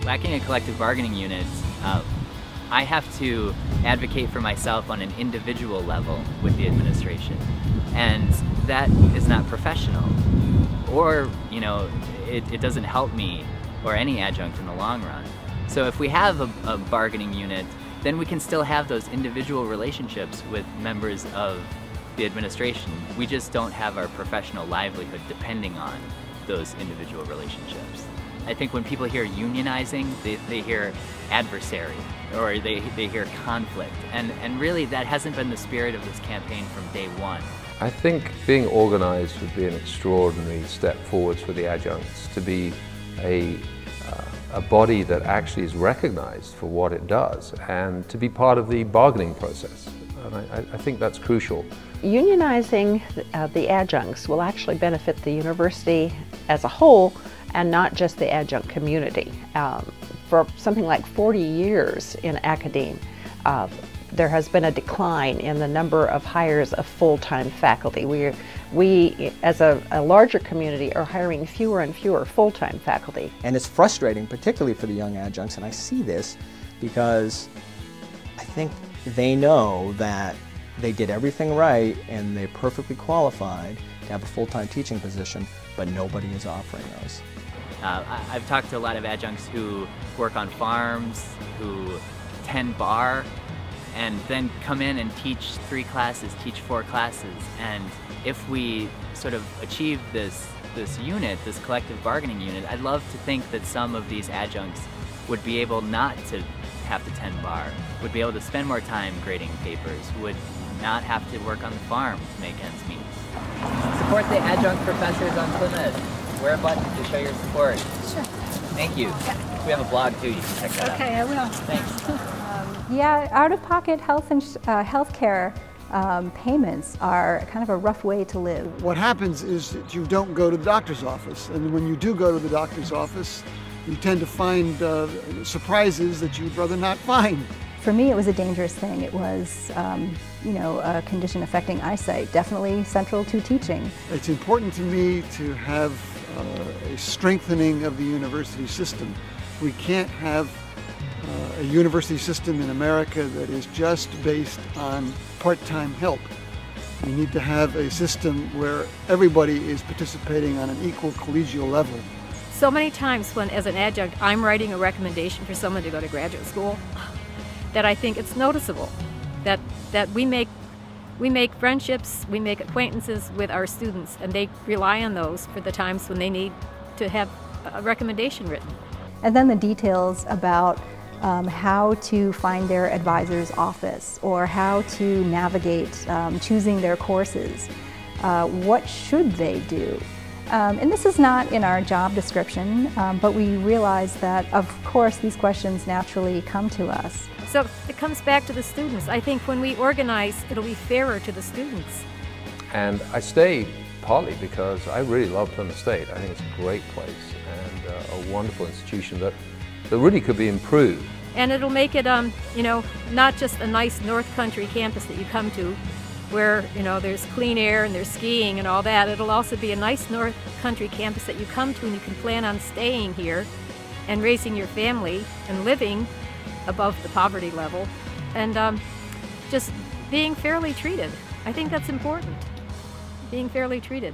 lacking a collective bargaining unit, I have to advocate for myself on an individual level with the administration, and that is not professional, or it doesn't help me or any adjunct in the long run. So if we have a bargaining unit, then we can still have those individual relationships with members of the administration. We just don't have our professional livelihood depending on those individual relationships. I think when people hear unionizing, they hear adversary, or they hear conflict, and really that hasn't been the spirit of this campaign from day one. I think being organized would be an extraordinary step forwards for the adjuncts, to be a body that actually is recognized for what it does and to be part of the bargaining process. And I think that's crucial. Unionizing the adjuncts will actually benefit the university as a whole and not just the adjunct community. For something like 40 years in academe, there has been a decline in the number of hires of full-time faculty. We as a larger community, are hiring fewer and fewer full-time faculty. And it's frustrating, particularly for the young adjuncts, and I see this because I think they know that they did everything right and they're perfectly qualified to have a full-time teaching position, but nobody is offering those. I've talked to a lot of adjuncts who work on farms, who tend bar, and then come in and teach 3 classes, teach 4 classes. And if we sort of achieve this unit, this collective bargaining unit, I'd love to think that some of these adjuncts would be able not to have to tend bar, would be able to spend more time grading papers, would not have to work on the farm to make ends meet. Support the adjunct professors on Plymouth. Wear a button to show your support. Sure. Thank you. Yeah. We have a blog too, you can check that out. Okay, I will. Thanks. Yeah, out-of-pocket health care payments are kind of a rough way to live. What happens is that you don't go to the doctor's office, and when you do go to the doctor's office, you tend to find surprises that you'd rather not find. For me, it was a dangerous thing. It was, a condition affecting eyesight, definitely central to teaching. It's important to me to have a strengthening of the university system. We can't have a university system in America that is just based on part-time help. We need to have a system where everybody is participating on an equal collegial level. So many times when, as an adjunct, I'm writing a recommendation for someone to go to graduate school, that I think it's noticeable that we make friendships, we make acquaintances with our students, and they rely on those for the times when they need to have a recommendation written. And then the details about how to find their advisor's office, or how to navigate choosing their courses. What should they do? And this is not in our job description, but we realize that, of course, these questions naturally come to us. So it comes back to the students. I think when we organize, it'll be fairer to the students. And I stay partly because I really love Plymouth State. I think it's a great place and a wonderful institution that really could be improved. And it'll make it, not just a nice North Country campus that you come to, where there's clean air and there's skiing and all that. It'll also be a nice North Country campus that you come to and you can plan on staying here and raising your family and living above the poverty level, and just being fairly treated. I think that's important, being fairly treated.